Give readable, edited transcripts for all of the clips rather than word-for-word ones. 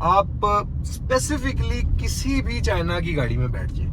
आप स्पेसिफिकली किसी भी चाइना की गाड़ी में बैठ जाए,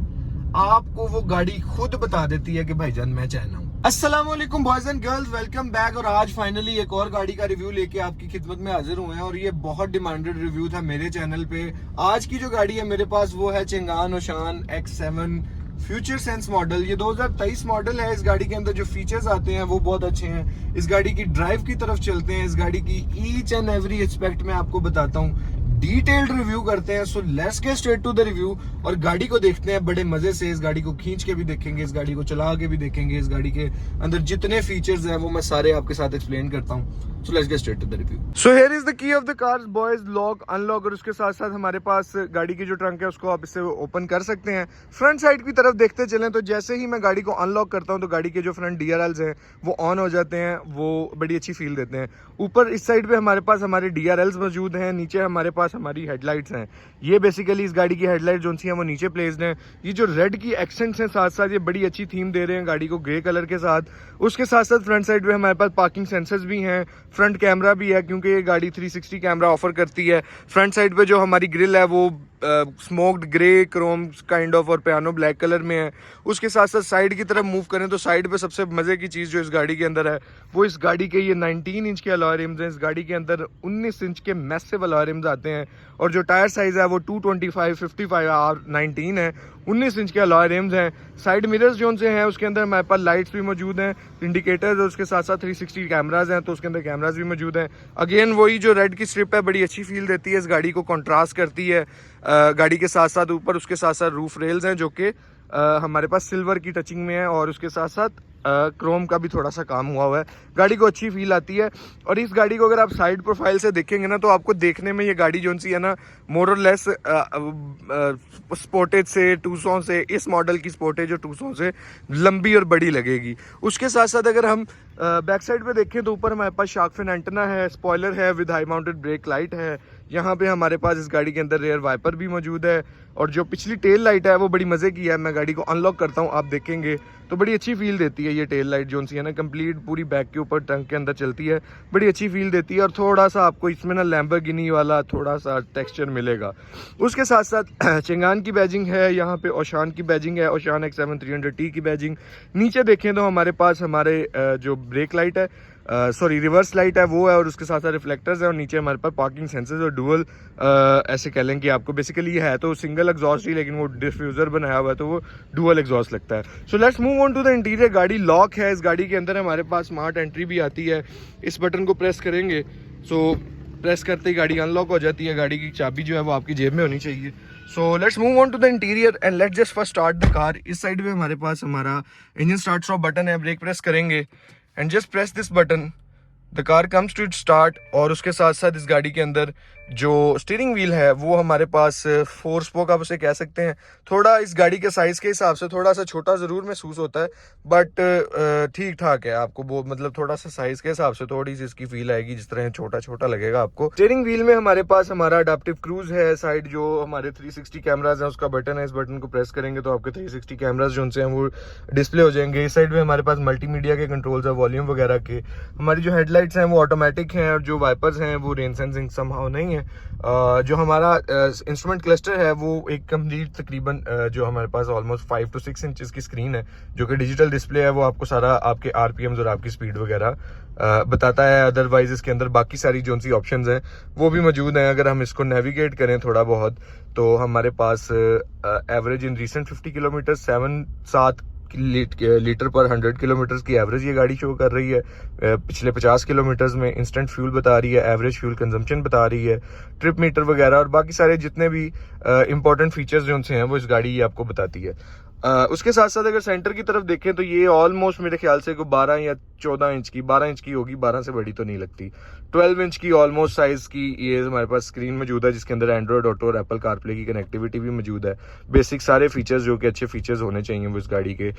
आपको वो गाड़ी खुद बता देती है कि भाईजान मैं चाइना हूँ। अस्सलाम वालेकुम boys and girls, welcome back. और आज फाइनली एक और गाड़ी का रिव्यू लेके आपकी खिदमत में हाजिर हुए हैं और ये बहुत डिमांडेड रिव्यू था मेरे चैनल पे। आज की जो गाड़ी है मेरे पास वो है चेंगान ओशान X7 फ्यूचर सेंस मॉडल। ये 2023 मॉडल है। इस गाड़ी के अंदर जो फीचर्स आते हैं वो बहुत अच्छे हैं। इस गाड़ी की ड्राइव की तरफ चलते हैं, इस गाड़ी की ईच एंड एवरी एस्पेक्ट में आपको बताता हूँ, डिटेल्ड रिव्यू करते हैं। So let's get straight to the review और गाड़ी को देखते हैं बड़े मजे से। इस गाड़ी को खींच के भी देखेंगे, इस गाड़ी को चला के भी देखेंगे, इस गाड़ी के अंदर जितने फीचर्स हैं वो मैं सारे आपके साथ एक्सप्लेन करता हूँ। So let's get straight to the review. So here is the key of the car boys, lock unlock. और उसके साथ साथ हमारे पास गाड़ी की जो ट्रंक है उसको आप इससे ओपन कर सकते हैं। फ्रंट साइड की तरफ देखते चलें तो जैसे ही मैं गाड़ी को अनलॉक करता हूँ तो गाड़ी के जो फ्रंट DRLs हैं वो ऑन हो जाते हैं, वो बड़ी अच्छी फील देते हैं। ऊपर इस साइड पे हमारे पास हमारे DRLs मौजूद हैं, नीचे हमारे पास हमारी हेडलाइट्स हैं। ये बेसिकली इस गाड़ी की हेडलाइट जो सी हैं वो नीचे प्लेस्ड हैं। ये जो रेड की एक्सेंट्स हैं साथ साथ ये बड़ी अच्छी थीम दे रहे हैं गाड़ी को ग्रे कलर के साथ। उसके साथ साथ फ्रंट साइड पे हमारे पास पार्किंग सेंसर्स भी हैं, फ्रंट कैमरा भी है क्योंकि ये गाड़ी 360 कैमरा ऑफर करती है। फ्रंट साइड पे जो हमारी ग्रिल है वो smoked grey Chrome kind of और पियानो ब्लैक कलर में है। उसके साथ साथ साइड की तरफ मूव करें तो साइड पे सबसे मजे की चीज जो इस गाड़ी के अंदर है वो इस गाड़ी के ये 19 इंच के अलॉय रिम्स हैं। इस गाड़ी के अंदर 19 इंच के मैसिव अलॉय रिम्स आते हैं और जो टायर साइज है वो 225, 55 और 19 है। 19 इंच के अलॉय रिम्स हैं। साइड मिरर्स जो से हैं उसके अंदर हमारे पास लाइट्स भी मौजूद हैं, इंडिकेटर्स, और उसके साथ साथ 360 कैमराज हैं तो उसके अंदर कैमराज भी मौजूद हैं। अगेन वही जो रेड की स्ट्रिप है बड़ी अच्छी फील देती है, इस गाड़ी को कंट्रास्ट करती है गाड़ी के साथ साथ। ऊपर उसके साथ साथ रूफ रेल्स हैं जो कि हमारे पास सिल्वर की टचिंग में है और उसके साथ साथ क्रोम का भी थोड़ा सा काम हुआ हुआ है। गाड़ी को अच्छी फील आती है। और इस गाड़ी को अगर आप साइड प्रोफाइल से देखेंगे ना तो आपको देखने में ये गाड़ी जो सी है ना मोर और लेस स्पोर्टेज से, टूसॉन से, इस मॉडल की स्पोर्टेज और टूसॉन से लंबी और बड़ी लगेगी। उसके साथ साथ अगर हम बैक साइड पे देखें तो ऊपर हमारे पास शार्क फिन एंटेना है, स्पॉइलर है with high mounted brake light है। यहाँ पे हमारे पास इस गाड़ी के अंदर रेयर वाइपर भी मौजूद है और जो पिछली टेल लाइट है वो बड़ी मजे की है। मैं गाड़ी को अनलॉक करता हूँ, आप देखेंगे तो बड़ी अच्छी फील देती है। ये टेल लाइट जो सी है ना कंप्लीट पूरी बैक के ऊपर ट्रंक के अंदर चलती है, बड़ी अच्छी फील देती है और थोड़ा सा आपको इसमें ना लैम्बोर्गिनी वाला थोड़ा सा टेक्सचर मिलेगा। उसके साथ साथ चेंगान की बैजिंग है, यहाँ पे ओशान की बैजिंग है, ओशान X7 300T की बैजिंग। नीचे देखें तो हमारे पास हमारे जो ब्रेक लाइट है, सॉरी रिवर्स लाइट है वो है और उसके साथ साथ रिफ्लेक्टर्स है और नीचे हमारे पास पार्किंग सेंसर्स और डुअल ऐसे कह लें कि आपको बेसिकली ये है तो सिंगल एग्जॉस्ट ही, लेकिन वो डिफ्यूजर बनाया हुआ है तो वो डुअल एग्जॉस्ट लगता है। So let's move on to the interior. गाड़ी लॉक है। इस गाड़ी के अंदर हमारे पास स्मार्ट एंट्री भी आती है। इस बटन को प्रेस करेंगे सो प्रेस करते ही गाड़ी अनलॉक हो जाती है। गाड़ी की चाबी जो है वो आपकी जेब में होनी चाहिए। So let's move on to the interior and let's just first start the car. इस साइड में हमारे पास हमारा इंजन स्टार्ट स्टॉप बटन है। ब्रेक प्रेस करेंगे and just press this button, the car comes to start. और उसके साथ साथ इस गाड़ी के अंदर जो स्टीयरिंग व्हील है वो हमारे पास 4 स्पोक आप उसे कह सकते हैं। थोड़ा इस गाड़ी के साइज के हिसाब से थोड़ा सा छोटा ज़रूर महसूस होता है बट ठीक ठाक है। आपको वो मतलब थोड़ा सा साइज के हिसाब से थोड़ी सी इसकी फील आएगी, जिस तरह छोटा छोटा लगेगा आपको। स्टीयरिंग व्हील में हमारे पास हमारा अडेप्टिव क्रूज है। साइड जो हमारे 360 कैमराज हैं उसका बटन है, इस बटन को प्रेस करेंगे तो आपके 360 कैमराज जो हैं वो डिस्प्ले हो जाएंगे। इस साइड में हमारे पास मल्टीमीडिया के कंट्रोल्स है, वॉल्यूम वगैरह के। हमारी जो हेडलाइट्स हैं वो ऑटोमेटिक हैं और जो वाइपर्स हैं वो रेन सेंसिंग समहाउ नहीं है। जो हमारा इंस्ट्रूमेंट क्लस्टर है वो एक कंप्लीट तकरीबन जो हमारे पास ऑलमोस्ट 5 to 6 इंचेस की स्क्रीन है जो कि डिजिटल डिस्प्ले है। वो आपको सारा आपके RPMs और आपकी स्पीड वगैरह बताता है। अदरवाइज इसके अंदर बाकी सारी जो सी ऑप्शंस हैं वो भी मौजूद हैं। अगर हम इसको नेविगेट करें थोड़ा बहुत तो हमारे पास average in recent 50 kilometre 7 litre पर 100 किलोमीटर की एवरेज ये गाड़ी शो कर रही है। पिछले 50 किलोमीटर्स में इंस्टेंट फ्यूल बता रही है, एवरेज फ्यूल कंजम्पशन बता रही है, ट्रिप मीटर वगैरह और बाकी सारे जितने भी इंपॉर्टेंट फीचर्स जो उनसे हैं वो इस गाड़ी ये आपको बताती है। उसके साथ साथ अगर सेंटर की तरफ देखें तो ये ऑलमोस्ट मेरे ख्याल से 12 या 14 इंच की, 12 इंच की होगी, 12 से बड़ी तो नहीं लगती। 12 इंच की ऑलमोस्ट साइज की ये हमारे पास स्क्रीन मौजूद है जिसके अंदर एंड्रॉयड ऑटो और एप्पल कारप्ले की कनेक्टिविटी भी मौजूद है। बेसिक सारे फीचर्स जो कि अच्छे फीचर्स होने चाहिए वो इस गाड़ी के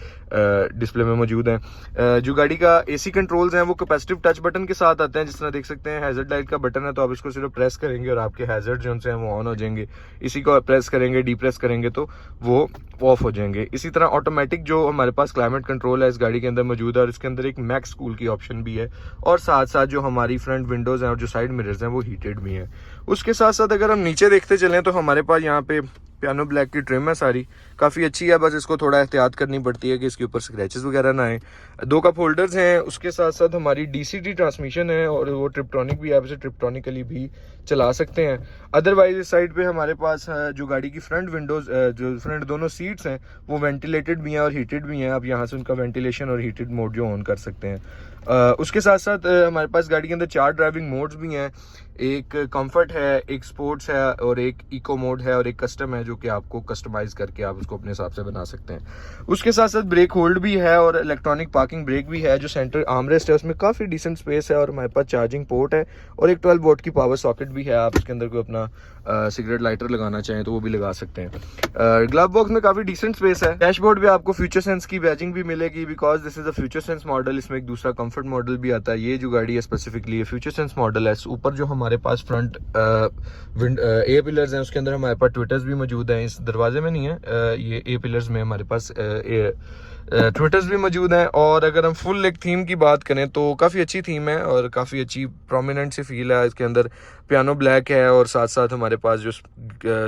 डिस्प्ले में मौजूद हैं। जो गाड़ी का AC कंट्रोल्स हैं वो कैपेसिटिव टच बटन के साथ आते हैं। जिस तरह देख सकते हैं हैजर्ड लाइट का बटन है तो आप इसको सिर्फ प्रेस करेंगे और आपके हैजर्ड जो हैं वो ऑन हो जाएंगे। इसी को प्रेस करेंगे, डीप्रेस करेंगे तो वो ऑफ हो जाएंगे। इसी तरह ऑटोमेटिक जो हमारे पास क्लाइमेट कंट्रोल है इस गाड़ी के अंदर मौजूद है और इसके अंदर एक मैक्स कूल की ऑप्शन भी है और साथ साथ जो हमारी फ्रंट विंडोज हैं और जो साइड मिरर्स हैं वो हीटेड भी हैं। उसके साथ साथ अगर हम नीचे देखते चलें तो हमारे पास यहाँ पे पियानो ब्लैक की ट्रिम है सारी, काफ़ी अच्छी है, बस इसको थोड़ा एहतियात करनी पड़ती है कि इसके ऊपर स्क्रैचेस वगैरह ना आए। 2 कप होल्डर्स हैं, उसके साथ साथ हमारी DCT ट्रांसमिशन है और वो ट्रिप्टॉनिक भी है, आप इसे ट्रिप्टॉनिकली भी चला सकते हैं। अदरवाइज इस साइड पे हमारे पास जो गाड़ी की फ्रंट विंडोज़ जो फ्रंट दोनों सीट्स हैं वो वेंटिलेटेड भी हैं और हीटेड भी हैं, आप यहाँ से उनका वेंटिलेशन और हीटेड मोड जो ऑन कर सकते हैं। उसके साथ साथ हमारे पास गाड़ी के अंदर 4 ड्राइविंग मोड्स भी हैं, एक कंफर्ट है, एक स्पोर्ट्स है और एक इको मोड है और एक कस्टम है, जो कि आपको कस्टमाइज करके आप उसको अपने हिसाब से बना सकते हैं। उसके साथ साथ ब्रेक होल्ड भी है और इलेक्ट्रॉनिक पार्किंग ब्रेक भी है। जो सेंटर आर्मरेस्ट है उसमें काफ़ी डिसेंट स्पेस है और हमारे पास चार्जिंग पोर्ट है और एक 12 वोल्ट की पावर सॉकेट भी है, आप इसके अंदर कोई अपना सिगरेट लाइटर लगाना चाहें तो वो भी लगा सकते हैं। ग्लव बॉक्स में काफ़ी डिसेंट स्पेस है। डैशबोर्ड पे आपको फ्यूचर सेंस की बैजिंग भी मिलेगी, because this is a future sense model. इसमें एक दूसरा कंफर्ट मॉडल भी आता है, ये जो गाड़ी है स्पेसिफिकली फ्यूचर सेंस मॉडल है। ऊपर जो हमारे पास फ्रंट ए पिलर्स हैं उसके अंदर हमारे पास ट्विटर्स भी मौजूद हैं, इस दरवाजे में नहीं है, ये ए पिलर्स में हमारे पास ट्विटर्स भी मौजूद हैं। और अगर हम फुल लेग थीम की बात करें तो काफ़ी अच्छी थीम है और काफ़ी अच्छी प्रोमिनेंट सी फील है। इसके अंदर पियानो ब्लैक है और साथ साथ हमारे पास जो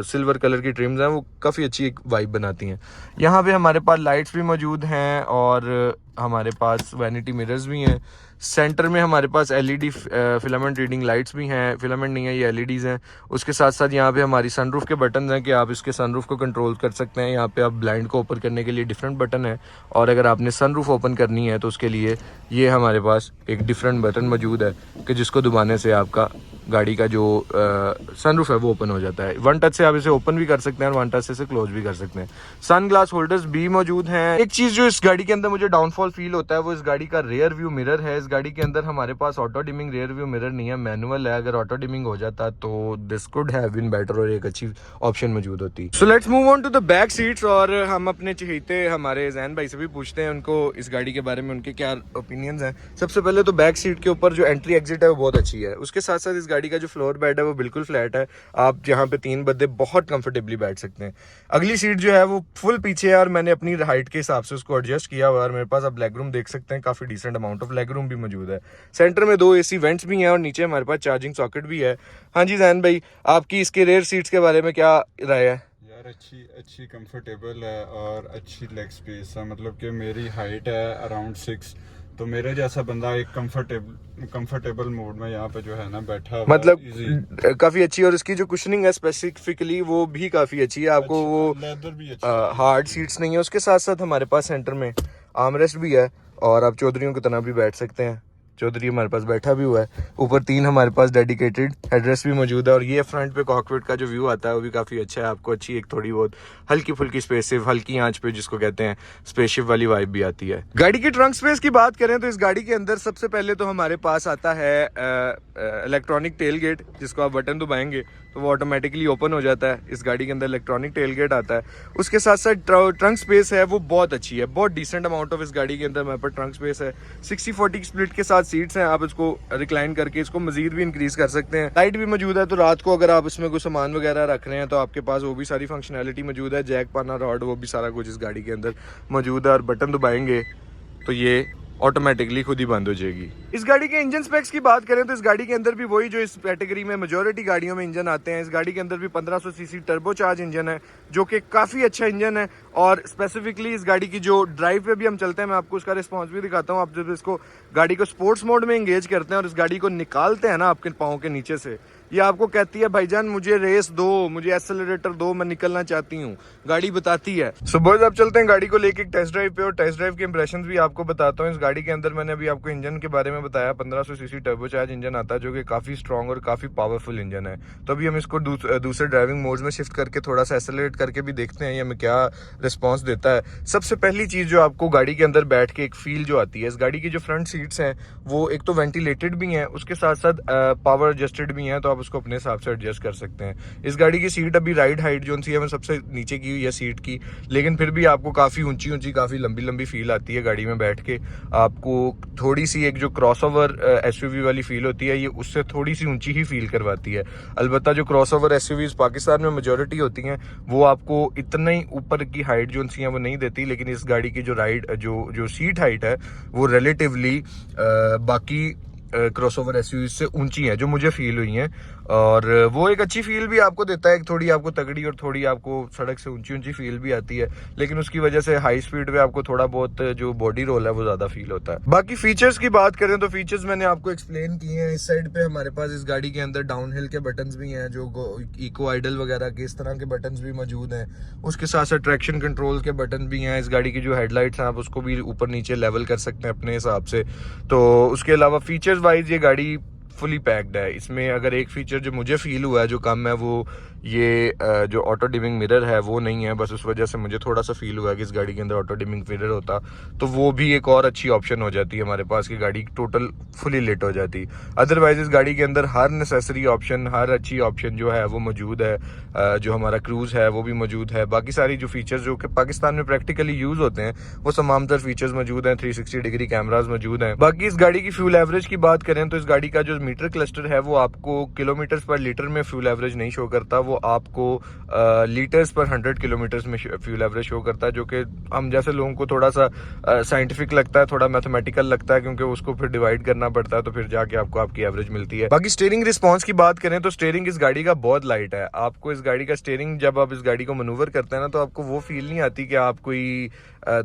सिल्वर कलर की ट्रिम्स हैं वो काफ़ी अच्छी एक वाइब बनाती हैं। यहाँ पे हमारे पास लाइट्स भी मौजूद हैं और हमारे पास वैनिटी मिरर्स भी हैं। सेंटर में हमारे पास LED फिलामेंट रीडिंग लाइट्स भी हैं, फिलामेंट नहीं है ये LEDs हैं। उसके साथ साथ यहाँ पे हमारी सनरूफ के बटन हैं कि आप इसके सनरूफ को कंट्रोल कर सकते हैं। यहाँ पे आप ब्लाइंड को ओपन करने के लिए डिफरेंट बटन है और अगर आपने सनरूफ ओपन करनी है तो उसके लिए ये हमारे पास एक डिफरेंट बटन मौजूद है कि जिसको दबाने से आपका गाड़ी का जो सनरूफ है वो ओपन हो जाता है। 1 टच से आप इसे ओपन भी कर सकते हैं और 1 टच से इसे क्लोज भी कर सकते हैं। सन ग्लास होल्डर्स भी मौजूद हैं। एक चीज़ जो इस गाड़ी के अंदर मुझे डाउनफॉल फील होता है वो इस गाड़ी का रेयर व्यू मिरर है। इस गाड़ी के अंदर हमारे पास auto dimming rear view mirror नहीं है, मैनुअल है। अगर ऑटो डिमिंग हो जाता तो this could have been better और एक अच्छी ऑप्शन मौजूद होती। So let's move on to the back seats और हम अपने चहेते हमारे जैन भाई से भी पूछते हैं उनको इस गाड़ी के बारे में उनके क्या ओपिनियंस हैं। सबसे पहले तो बैक सीट के ऊपर जो एंट्री एग्जिट है वो बहुत अच्छी है। उसके साथ साथ इस गाड़ी का जो फ्लोर बेड है वो बिल्कुल फ्लैट है, आप यहाँ पे 3 बंदे बहुत कंफर्टेबली बैठ सकते हैं। अगली सीट जो है वो फुल पीछे है और मैंने अपनी हाइट के हिसाब से उसको एडजस्ट किया हुआ और मेरे पास आप लेग रूम देख सकते हैं, काफी decent amount of legroom भी मौजूद है। सेंटर में 2 AC वेंट्स भी हैं और नीचे हमारे पास चार्जिंग सॉकेट भी है। हाँ जी जैन भाई, आपकी इसके रेयर सीट्स के बारे में क्या राय है? यार अच्छी कंफर्टेबल है और अच्छी लेग स्पेस है, मतलब कि मेरी हाइट है अराउंड 6, तो मेरे जैसा बंदा एक कंफर्टेबल मोड में यहाँ पे जो है ना बैठा मतलब काफी अच्छी। और इसकी जो कुशनिंग है स्पेसिफिकली वो भी काफी अच्छी है, आपको वो लेदर भी अच्छा हार्ड सीट्स नहीं है। उसके साथ साथ हमारे पास सेंटर में आर्मरेस्ट भी है और आप चौधरियों की तरह भी बैठ सकते हैं। चौधरी हमारे पास बैठा भी हुआ है। ऊपर 3 हमारे पास डेडिकेटेड हेडरेस्ट भी मौजूद है और ये फ्रंट पे कॉकपिट का जो व्यू आता है वो भी काफ़ी अच्छा है। आपको अच्छी एक थोड़ी बहुत हल्की फुल्की स्पेसिव हल्की आंच पे जिसको कहते हैं स्पेसशिप वाली वाइब भी आती है। गाड़ी की ट्रंक स्पेस की बात करें तो इस गाड़ी के अंदर सबसे पहले तो हमारे पास आता है इलेक्ट्रॉनिक टेल गेट, जिसको आप बटन दबाएंगे तो वो ऑटोमेटिकली ओपन हो जाता है। इस गाड़ी के अंदर इलेक्ट्रॉनिक टेल गेट आता है। उसके साथ साथ ट्रंक स्पेस है वो बहुत अच्छी है, बहुत डिसेंट अमाउंट ऑफ इस गाड़ी के अंदर हमारे पास ट्रंक स्पेस है। 60-40 स्प्लिट के साथ सीट्स हैं, आप इसको रिक्लाइन करके इसको मजीद भी इंक्रीज कर सकते हैं। लाइट भी मौजूद है तो रात को अगर आप इसमें कोई सामान वगैरह रख रहे हैं तो आपके पास वो भी सारी फंक्शनैलिटी मौजूद है। जैक पाना रॉड वो भी सारा कुछ इस गाड़ी के अंदर मौजूद है और बटन दबाएंगे तो ये ऑटोमेटिकली खुद ही बंद हो जाएगी। इस गाड़ी के इंजन स्पेक्स की बात करें तो इस गाड़ी के अंदर भी वही जो इस कैटेगरी में मेजॉरिटी गाड़ियों में इंजन आते हैं। इस गाड़ी के अंदर भी 1500 सीसी टर्बोचार्ज इंजन है जो कि काफ़ी अच्छा इंजन है। और स्पेसिफिकली इस गाड़ी की जो ड्राइव पे भी हम चलते हैं, मैं आपको उसका रिस्पॉन्स भी दिखाता हूँ। आप जब इसको गाड़ी को स्पोर्ट्स मोड में एंगेज करते हैं और इस गाड़ी को निकालते हैं ना आपके पाँव के नीचे से, ये आपको कहती है भाईजान मुझे रेस दो, मुझे एक्सेलरेटर दो, मैं निकलना चाहती हूँ, गाड़ी बताती है। सो बॉयज आप चलते हैं गाड़ी को लेके टेस्ट ड्राइव पे और टेस्ट ड्राइव के इंप्रेशंस भी आपको बताता हूँ। इस गाड़ी के अंदर मैंने अभी आपको इंजन के बारे में बताया, 1500 सीसी टर्बोचार्ज इंजन आता है जो कि काफ़ी स्ट्रॉन्ग और काफ़ी पावरफुल इंजन है। तो अभी हम इसको दूसरे ड्राइविंग मोड्स में शिफ्ट करके थोड़ा सा एक्सेलरेट करके भी देखते हैं ये हमें क्या रिस्पॉन्स देता है। सबसे पहली चीज़ जो आपको गाड़ी के अंदर बैठ के एक फील जो आती है, इस गाड़ी की जो फ्रंट सीट्स हैं वो एक तो वेंटिलेटेड भी हैं, उसके साथ साथ पावर एडजस्टेड भी हैं, तो आप उसको अपने हिसाब से एडजस्ट कर सकते हैं। इस गाड़ी की सीट अभी राइड हाइट जो सी है सबसे नीचे की हुई है सीट की, लेकिन फिर भी आपको काफ़ी ऊंची काफ़ी लंबी फील आती है गाड़ी में बैठ के। आपको थोड़ी सी एक जो क्रॉसओवर एसयूवी वाली फील होती है ये उससे थोड़ी सी ऊंची ही फील करवाती है। अलबत्ता जो क्रॉसओवर एसयूवीज पाकिस्तान में मेजॉरिटी होती हैं वो आपको इतना ही ऊपर की हाइट जो सी है वो नहीं देती, लेकिन इस गाड़ी की जो राइड जो सीट हाइट है वो रिलेटिवली बाकी क्रॉसओवर एसयूवी से ऊंची है जो मुझे फील हुई हैं। और वो एक अच्छी फील भी आपको देता है, थोड़ी आपको तगड़ी और थोड़ी आपको सड़क से ऊंची ऊंची फील भी आती है, लेकिन उसकी वजह से हाई स्पीड पे आपको थोड़ा बहुत जो बॉडी रोल है वो ज़्यादा फील होता है। बाकी फीचर्स की बात करें तो फीचर्स मैंने आपको एक्सप्लेन किए हैं। इस साइड पे हमारे पास इस गाड़ी के अंदर डाउन हिल के बटन्स भी हैं, जो इको आइडल वगैरह के इस तरह के बटन्स भी मौजूद हैं। उसके साथ साथ ट्रैक्शन कंट्रोल के बटन भी हैं। इस गाड़ी की जो हेडलाइट्स हैं आप उसको भी ऊपर नीचे लेवल कर सकते हैं अपने हिसाब से। तो उसके अलावा फीचर्स वाइज ये गाड़ी फुली पैक्ड है। इसमें अगर एक फीचर जो मुझे फील हुआ है जो कम है, वो ये जो ऑटो डिमिंग मिरर है वो नहीं है। बस उस वजह से मुझे थोड़ा सा फील हुआ कि इस गाड़ी के अंदर ऑटो डिमिंग मिरर होता तो वो भी एक और अच्छी ऑप्शन हो जाती है हमारे पास, कि गाड़ी टोटल फुली लिट हो जाती। अदरवाइज इस गाड़ी के अंदर हर नेसेसरी ऑप्शन, हर अच्छी ऑप्शन जो है वो मौजूद है। जो हमारा क्रूज़ है वो भी मौजूद है। बाकी सारी जो फीचर्स जो कि पाकिस्तान में प्रैक्टिकली यूज़ होते हैं वो तमाम तर फीचर्स मौजूद हैं। 360 डिग्री कैमराज मौजूद हैं। बाकी इस गाड़ी की फ्यूल एवरेज की बात करें तो इस गाड़ी का जो मीटर क्लस्टर है वो आपको किलोमीटर्स पर लीटर में फ्यूल एवरेज नहीं शो करता, वो आपको लीटर्स पर 100 किलोमीटर्स में फ्यूल एवरेज शो करता है, जो कि हम जैसे लोगों को थोड़ा सा साइंटिफिक लगता है, थोड़ा मैथमेटिकल लगता है, क्योंकि उसको फिर डिवाइड करना पड़ता है, तो फिर जाके आपको आपकी एवरेज मिलती है। बाकी स्टीयरिंग रिस्पॉन्स की बात करें तो स्टीयरिंग इस गाड़ी का बहुत लाइट है। आपको इस गाड़ी का स्टीयरिंग, जब आप इस गाड़ी को मनूवर करते हैं ना, तो आपको वो फील नहीं आती कि आप कोई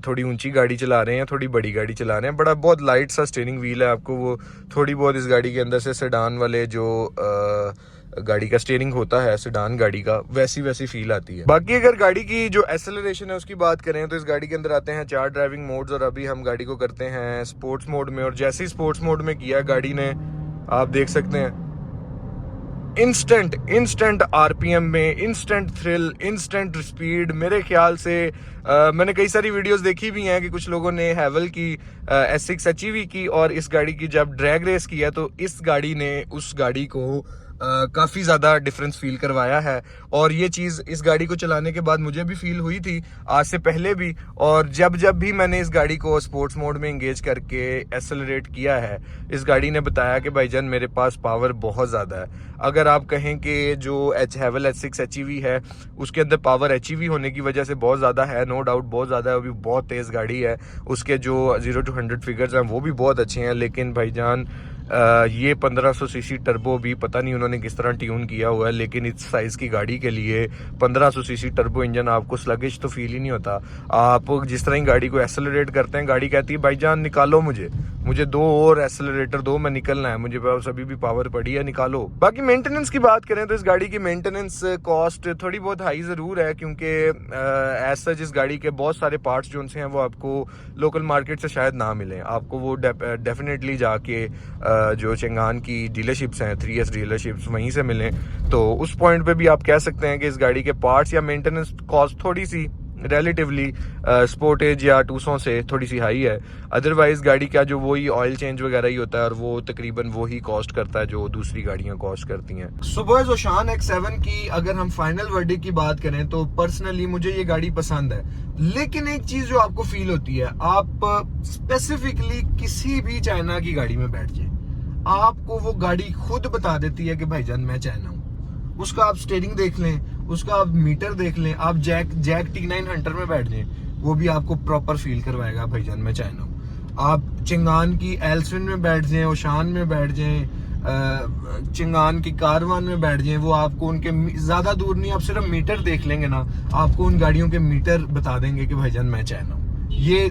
थोड़ी ऊंची गाड़ी चला रहे हैं, थोड़ी बड़ी गाड़ी चला रहे हैं। बड़ा बहुत लाइट सा स्टीयरिंग व्हील है। आपको वो थोड़ी बहुत इस गाड़ी के अंदर से सेडान वाले जो गाड़ी का स्टीयरिंग होता है सेडान गाड़ी का, वैसी फील आती है। बाकी अगर गाड़ी की जो एक्सेलरेशन है उसकी बात करें तो इस गाड़ी के अंदर आते हैं 4 ड्राइविंग मोड्स, और अभी हम गाड़ी को करते हैं स्पोर्ट्स मोड में। और जैसे ही स्पोर्ट्स मोड में किया गाड़ी ने, आप देख सकते हैं इंस्टेंट आरपीएम में, इंस्टेंट थ्रिल, इंस्टेंट स्पीड। मेरे ख्याल से मैंने कई सारी वीडियोस देखी भी हैं कि कुछ लोगों ने हैवल की S6 HEV की और इस गाड़ी की जब ड्रैग रेस किया तो इस गाड़ी ने उस गाड़ी को काफ़ी ज़्यादा डिफरेंस फील करवाया है। और ये चीज़ इस गाड़ी को चलाने के बाद मुझे भी फील हुई थी, आज से पहले भी। और जब भी मैंने इस गाड़ी को स्पोर्ट्स मोड में इंगेज करके एक्सेलरेट किया है, इस गाड़ी ने बताया कि भाईजान मेरे पास पावर बहुत ज़्यादा है। अगर आप कहें कि जो हैवल S6 HEV है उसके अंदर पावर HEV होने की वजह से बहुत ज़्यादा है, नो डाउट बहुत ज़्यादा है, वो भी बहुत तेज़ गाड़ी है। उसके जो 0 to 100 फिगर्स हैं वो भी बहुत अच्छे हैं, लेकिन भाईजान ये 1500 सीसी टर्बो भी पता नहीं उन्होंने किस तरह ट्यून किया हुआ है, लेकिन इस साइज़ की गाड़ी के लिए 1500 सीसी टर्बो इंजन आपको स्लगिश तो फील ही नहीं होता। आप जिस तरह ही गाड़ी को एक्सेलरेट करते हैं, गाड़ी कहती है भाईजान निकालो मुझे 2 और एक्सेलरेटर दो, मैं निकलना है, मुझे पास अभी भी पावर पड़ी है, निकालो। बाकी मेंटेनेंस की बात करें तो इस गाड़ी की मेंटेनेंस कॉस्ट थोड़ी बहुत हाई ज़रूर है, क्योंकि एज सच इस गाड़ी के बहुत सारे पार्ट्स जो उनसे हैं वो आपको लोकल मार्केट से शायद ना मिलें। आपको वो डेफिनेटली जाके जो चंगान की डीलरशिप्स हैं, 3S डीलरशिप्स, वहीं से मिलें। तो उस पॉइंट पे भी आप कह सकते हैं कि इस गाड़ी के पार्ट्स या मेंटेनेंस कॉस्ट थोड़ी सी रिलेटिवली स्पोर्टेज या 200 से थोड़ी सी हाई है। अदरवाइज गाड़ी का जो वही ऑयल चेंज वगैरह ही होता है, और वो तकरीबन वो ही कॉस्ट करता है जो दूसरी गाड़ियां कॉस्ट करती हैं। सुबह जोशान X7 की अगर हम फाइनल वर्डिक्ट की बात करें तो पर्सनली मुझे ये गाड़ी पसंद है, लेकिन एक चीज जो आपको फील होती है, आप स्पेसिफिकली किसी भी चाइना की गाड़ी में बैठ जाए, आपको वो गाड़ी खुद बता देती है कि भाईजान मैं चाइना हूँ। उसका आप स्टीयरिंग देख लें, उसका आप मीटर देख लें, आप जैक T9 हंटर में बैठ जाएं, वो भी आपको प्रॉपर फील करवाएगा भाईजान मैं चाइना हूँ। आप चिंगान की एल्सविन में बैठ जाएं, ओशान में बैठ जाएं, चिंगान की कारवान में बैठ जाएं, वो आपको उनके ज्यादा दूर नहीं, आप सिर्फ मीटर देख लेंगे ना, आपको उन गाड़ियों के मीटर बता देंगे कि भाईजान मैं चाइना हूँ। ये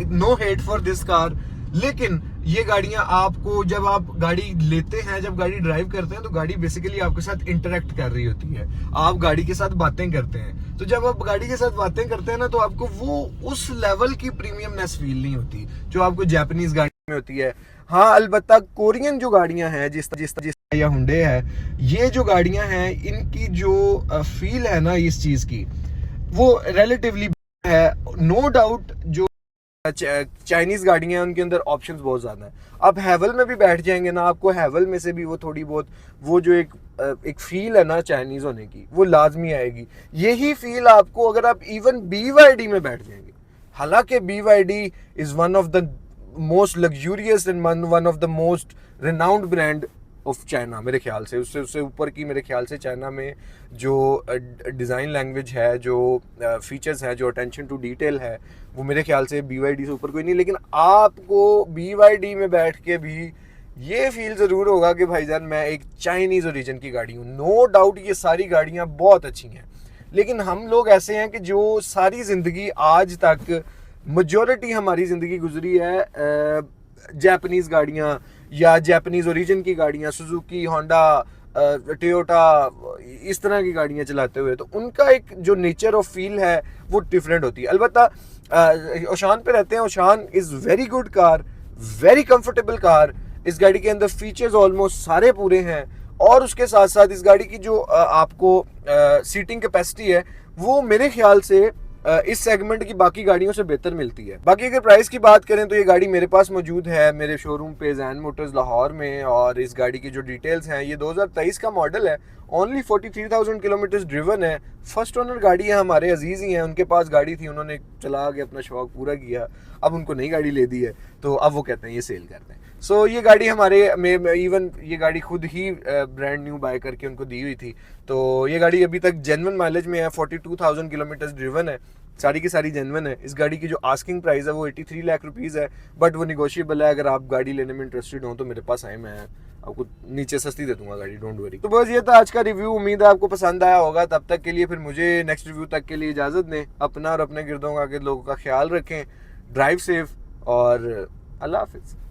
no hate for this car, लेकिन ये गाड़ियां आपको जब आप गाड़ी लेते हैं, जब गाड़ी ड्राइव करते हैं, तो गाड़ी बेसिकली आपके साथ इंटरेक्ट कर रही होती है, आप गाड़ी के साथ बातें करते हैं। तो जब आप गाड़ी के साथ बातें करते हैं ना, तो आपको वो उस लेवल की प्रीमियमनेस फील नहीं होती जो आपको जापानीज गाड़ी में होती है। हाँ, अलबत्ता कोरियन जो गाड़ियां हैं, जिस या हुंडे है, ये जो गाड़ियां हैं, इनकी जो फील है ना इस चीज की, वो रिलेटिवली है। नो डाउट जो चाइनीज गाड़ियां हैं उनके अंदर ऑप्शंस बहुत ज्यादा हैं। आप हैवल में भी बैठ जाएंगे ना, आपको हैवल में से भी वो थोड़ी बहुत वो जो एक फील है ना चाइनीज होने की, वो लाजमी आएगी। यही फील आपको अगर आप इवन BYD में बैठ जाएंगे, हालांकि BYD is one of the most luxurious and one of the most renowned brand of China, मेरे ख्याल से उससे ऊपर की, मेरे ख्याल से चाइना में जो डिज़ाइन लैंग्वेज है, जो फीचर्स है, जो अटेंशन टू डिटेल है, वो मेरे ख्याल से BYD से ऊपर कोई नहीं। लेकिन आपको BYD में बैठ के भी ये फील ज़रूर होगा कि भाईजान मैं एक चाइनीज़ ओरिजिन की गाड़ी हूँ। नो डाउट ये सारी गाड़ियाँ बहुत अच्छी हैं, लेकिन हम लोग ऐसे हैं कि जो सारी ज़िंदगी आज तक मेजॉरिटी हमारी ज़िंदगी गुजरी है जापानीज़ गाड़ियाँ या जापानीज़ ओरिजिन की गाड़ियाँ, सुजुकी, होंडा, टोयोटा, इस तरह की गाड़ियाँ चलाते हुए, तो उनका एक जो नेचर ऑफ फील है वो डिफरेंट होती है। अलबत्ता ओशान पे रहते हैं, Oshan is very good car, very comfortable car. इस गाड़ी के अंदर फीचर्स ऑलमोस्ट सारे पूरे हैं, और उसके साथ साथ इस गाड़ी की जो आपको सीटिंग कैपेसिटी है वो मेरे ख्याल से इस सेगमेंट की बाकी गाड़ियों से बेहतर मिलती है। बाकी अगर प्राइस की बात करें तो ये गाड़ी मेरे पास मौजूद है मेरे शोरूम पे जैन मोटर्स लाहौर में, और इस गाड़ी की जो डिटेल्स हैं, ये 2023 का मॉडल है, ओनली 43,000 किलोमीटर ड्रिवन है। फर्स्ट ओनर गाड़ी है, हमारे अजीज ही हैं, उनके पास गाड़ी थी, उन्होंने चला के अपना शौक पूरा किया, अब उनको नई गाड़ी ले दी है, तो अब वो कहते हैं ये सेल करते हैं। सो ये गाड़ी हमारे में इवन ये गाड़ी खुद ही ब्रांड न्यू बाय करके उनको दी हुई थी, तो ये गाड़ी अभी तक जेन्युइन माइलेज में है, 42,000 किलोमीटर ड्रिवन है, सारी की सारी जेन्युइन है। इस गाड़ी की जो आस्किंग प्राइस है वो 83 लाख रुपीज़ है, बट वो निगोशिएबल है। अगर आप गाड़ी लेने में इंटरेस्टेड हो तो मेरे पास आए, मैं आपको नीचे सस्ती दे दूंगा गाड़ी, डोंट वरी। तो बस ये था आज का रिव्यू, उम्मीद है आपको पसंद आया होगा। तब तक के लिए फिर मुझे नेक्स्ट रिव्यू तक के लिए इजाज़त दें। अपना और अपने गिरदों के लोगों का ख्याल रखें, ड्राइव सेफ, और अल्लाह हाफिज़।